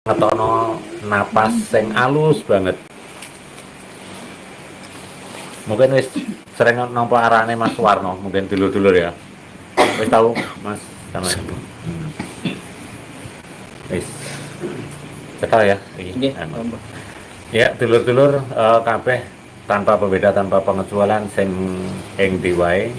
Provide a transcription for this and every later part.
ngetono napas sing alus banget. Mungkin wis sering nampa arane Mas Warno, mungkin dulur-dulur ya. Wis tahu Mas sama Ibu. Wis. Cekal ya iki. Ya, dulur-dulur kabeh tanpa pembeda tanpa pengecualian sing ing diwae.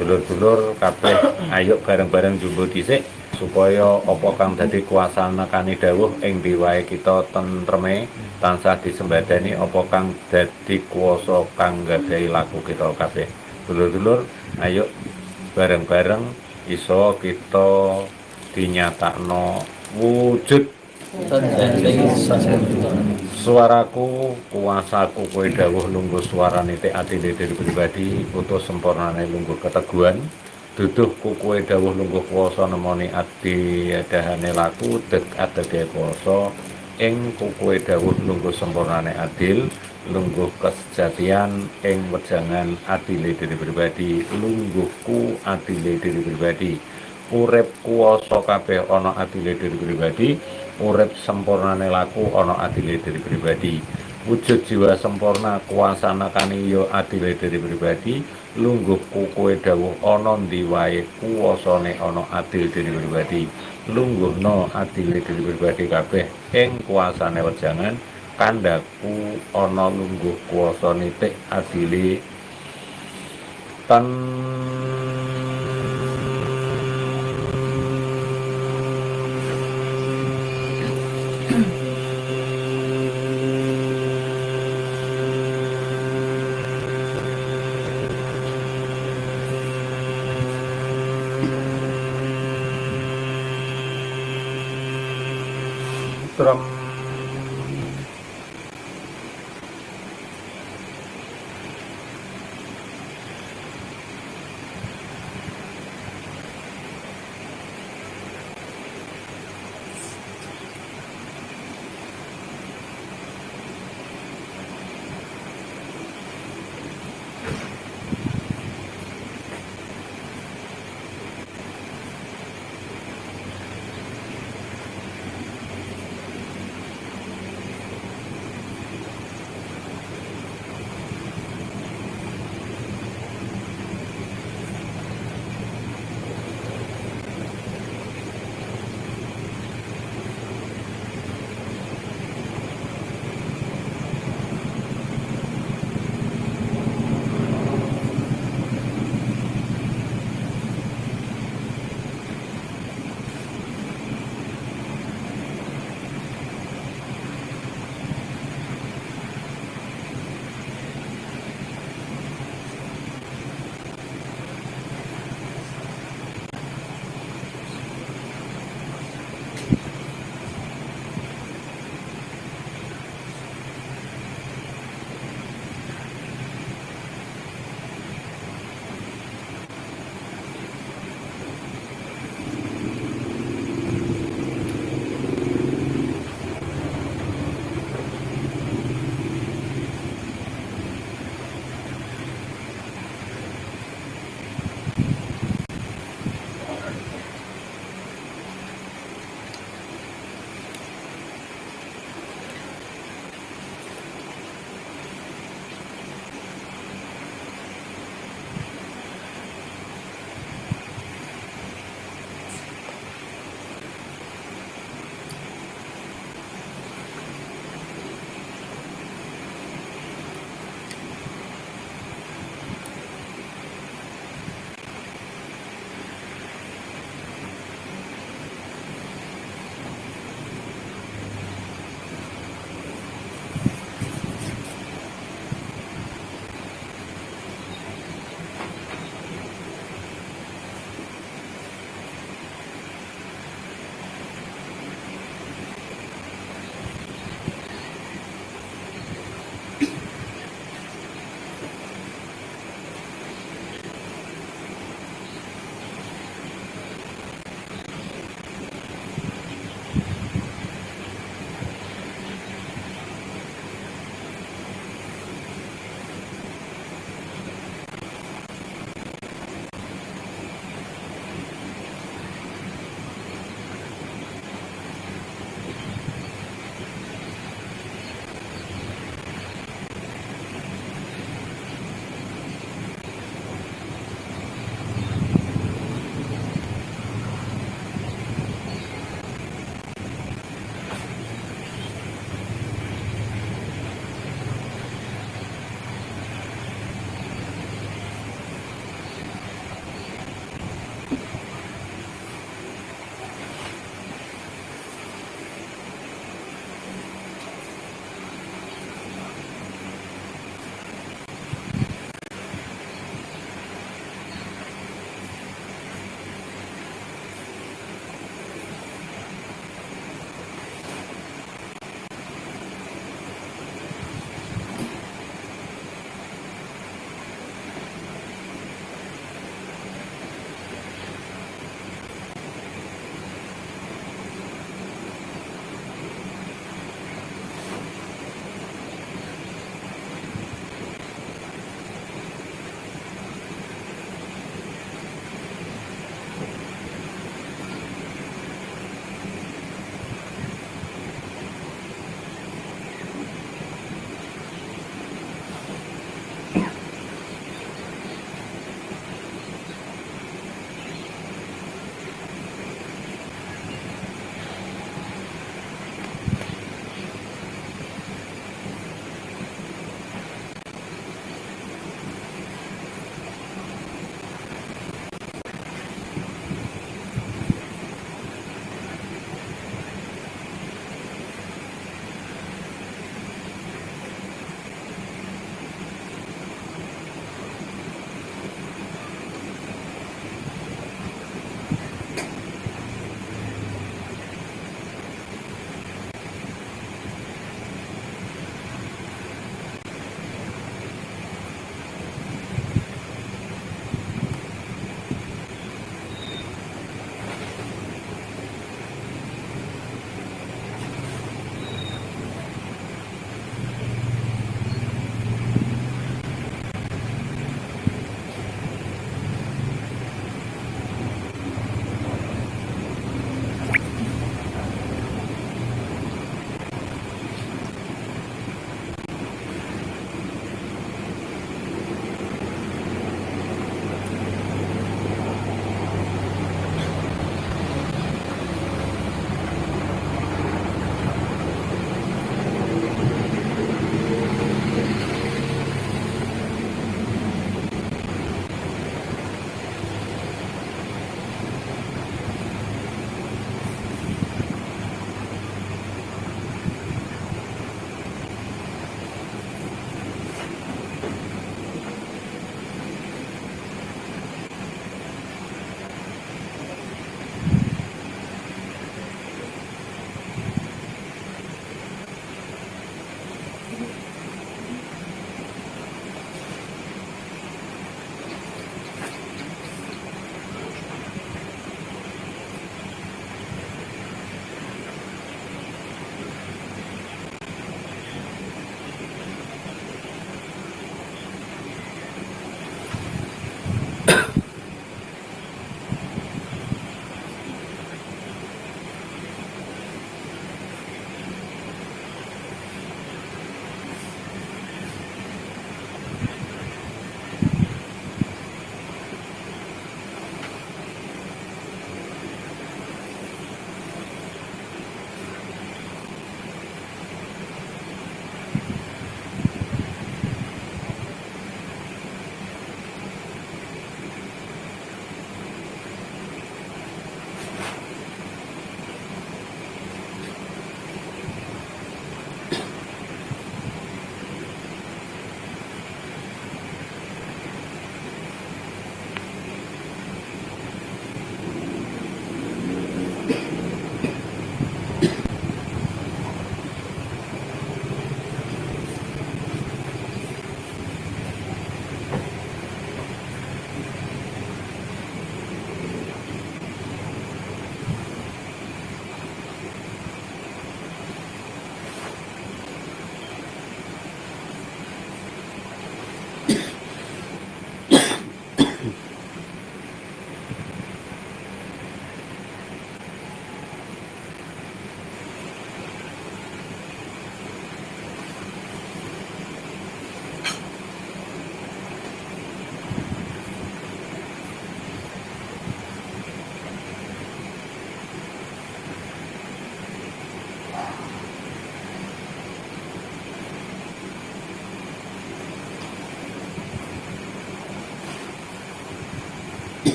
Dulur-dulur kabeh ayo bareng-bareng jumbo dhisik supaya apa kang dadi kuasane kani dawuh ing diwae kita tentreme tansah disembadani apa kang dadi kuasa kang gadhahi laku kita kabeh. Dulur-dulur ayo bareng-bareng iso kita dinyatakno wujud suaraku kuasaku kowe dawuh lungguh suarane te atine diri pribadi utus sempurnane lungguh keteguhan duduh kowe dawuh lungguh kuasa nemoni ati dahane laku dek adege kuasa ing kowe dawuh lungguh sempurnane adil lungguh kesejatian ing wejangan adile diri pribadi lungguhku adile diri pribadi urip kuasa kabeh ana adile diri pribadi urip sempurnane laku ana adile diri pribadi wujud jiwa sempurna kuasana kaniyo adile diri pribadi lungguhku kowe dawuh ana ndi wae kuasane ana adil diri pribadi lungguhna adile diri pribadi kabeh ing kuasane wejangan kandhaku ana lungguh kuasane tek adile tan Tram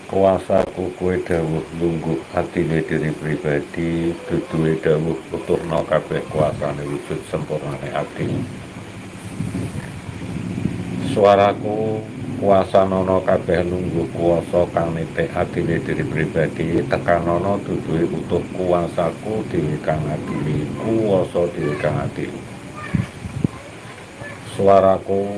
kuasaku kowe dawuh lungguh atine diri pribadi duduhe dawuh uturna kabeh kuasane wujud sempurnane ati. Suaraku kuasanana kabeh lungguh kuasa kang nitik atine diri pribadi tekanana duduhe utuh kuasaku dhewe kang adili kuwasa dhewe kang adili. Suaraku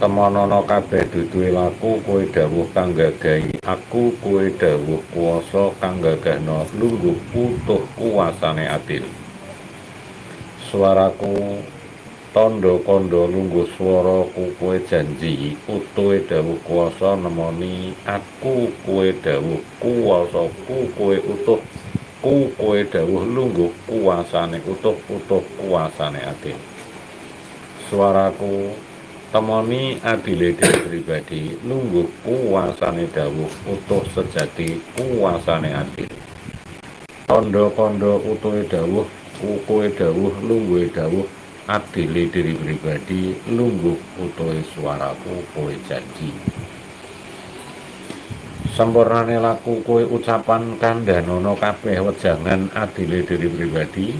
temonana kabeh duduhe laku kowe dawuh kang gagahi aku kowe dawuh kuwasa kang gagahna lungguh utuh kuasane adil. Suaraku tondo-kondo lungguh swaraku kowe janji utuhe dawuh kuwasa nemoni aku kowe dawuh kuwasaku kowe utuh kowe dawuh lungguh kuasane utuh kuasane adil. Suaraku temoni adile diri pribadi lungguh kuasane dawuh utuh sejati kuasane adil. Tondo-kondo utuhe dawuh kowe dawuh lungguhe dawuh adile diri pribadi lungguh utuhe suaraku kowe janji. Sempurnane laku kowe ucapan kandhanana kabeh wejangan adile diri pribadi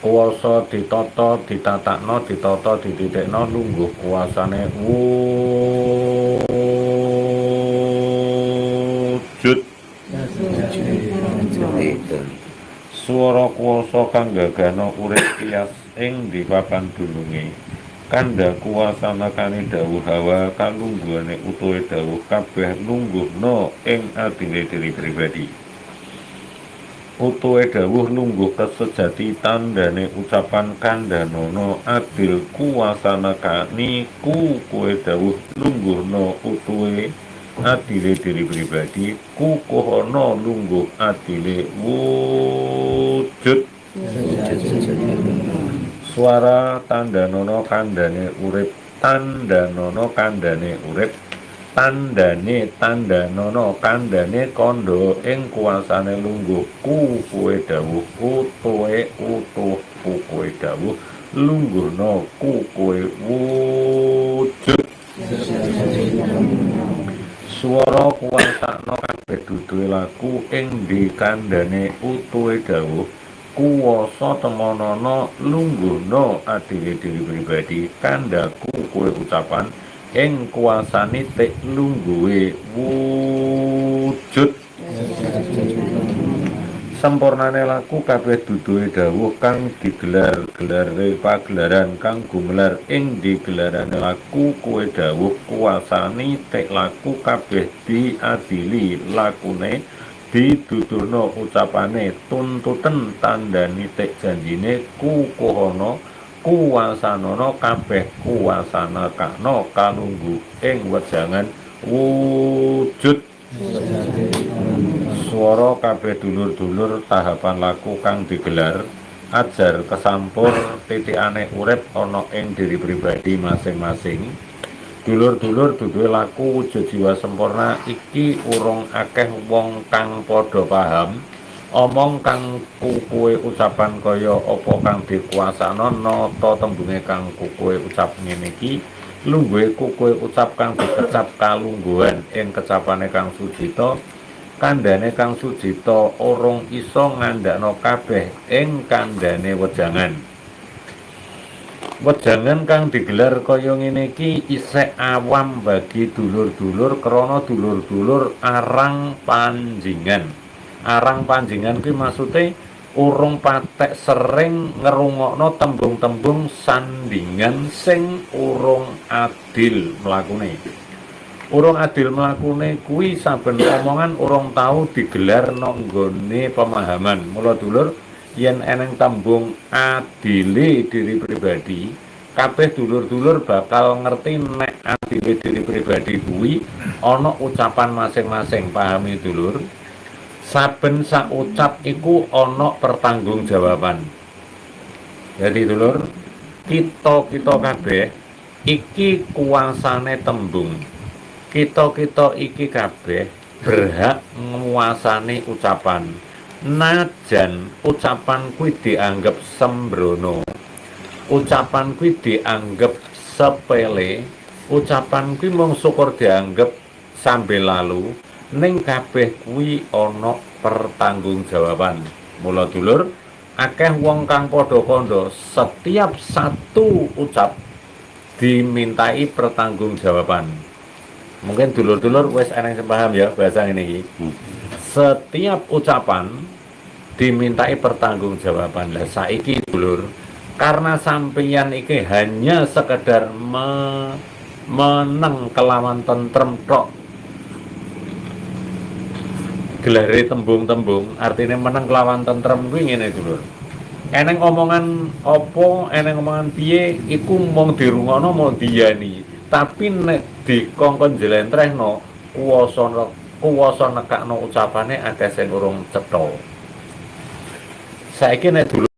kuwasa ditata ditatakna ditata dititikna lungguh kuasane wujud. Swara kuwasa kang gagahna urip kias ing dipapan dununge kandha kuwasana kane dawuh hawa kalungguhane utuhe dawuh kabeh lungguhna ing adile diri pribadi. Utuhe dawuh lungguh kesejati tandane ucapan kandhanana adil kuwasana kaniku kowe dawuh lungguhna utuhe adile diri pribadi kukuhana lungguh adile wujud. Suara tandanono kandane urip tandanono kandane urip tandane tandanono kandane kondo ing kuasane lungguh kowe dawuh utuhe utuh kowe dawuh lungguhna kowe wujud. Swara kuwasana kabeh duduhe laku ing dikandhane utuhe dawuh kuwasa temonana lungguhna adile diri pribadi kandhaku kowe ucapan ing kuasane tik lungguhe wujud. Sempurnane laku kabeh duduhe dawuh kang digelar-gelare pagelaran kang gumelar ing digelarane laku kowe dawuh kuasane tek laku kabeh diadili lakune dituturna ucapane tuntuten tandani tek janjine kukuhana kuwasanana kabeh kuwasana kana kalungguh ing wejangan wujud. Swara kabeh dulur-dulur tahapan laku kang digelar ajar kesampur titikane urip ana ing diri pribadi masing-masing. Dulur-dulur duduhe laku wujud jiwa sempurna iki urung akeh wong kang padha paham omong kang kowe ucapan kaya apa kang dikuasana nata tembunge kang kowe ucap ngene iki lungguhe kowe ucap kang dikecap kalungguhan ing kecapane kang sujita kandhane kang sujita urung isa ngandhakna kabeh ing kandhane wejangan. Wejangan kang digelar kaya ngene iki isih awam bagi dulur-dulur krana dulur-dulur arang panjingan. Arang panjingan kuwi maksude urung patek sering ngrungokno tembung-tembung sandingan sing urung adil mlakune. Urung adil mlakune kuwi saben omongan urung tau digelar nggone pemahaman. Mula dulur yen eneng tembung adile diri pribadi, kabeh dulur-dulur bakal ngerti nek adile diri pribadi kuwi ana ucapan masing-masing. Pahami dulur? Saben sak ucap iku ana pertanggungjawaban. Jadi dulur, kita kabeh iki kuasane tembung. Kita iki kabeh berhak nguasani ucapan. Najan ucapan kuwi dianggap sembrono, ucapan kuwi dianggap sepele, ucapan kuwi mung syukur dianggap sambil lalu, ning kabeh kuwi ana pertanggungjawaban. Mula dulur, akeh wong kang padha kandha setiap satu ucap dimintai pertanggungjawaban. Mungkin dulur-dulur wis eneng sing paham ya bahasa ini iki. Setiap ucapan dimintai pertanggungjawaban. Lah saiki dulur, karena sampeyan iki hanya sekedar meneng kelawan tentrem tok, gelare tembung-tembung artinya meneng kelawan tentrem kuwi ngene dulur. Eneng omongan apa, eneng omongan piye iku mung dirungokno mau diyani. Tapi nek dikongkon jlentrehno kuwasa nekakno ucapane akeh sing urung cetha. Saiki nek dulur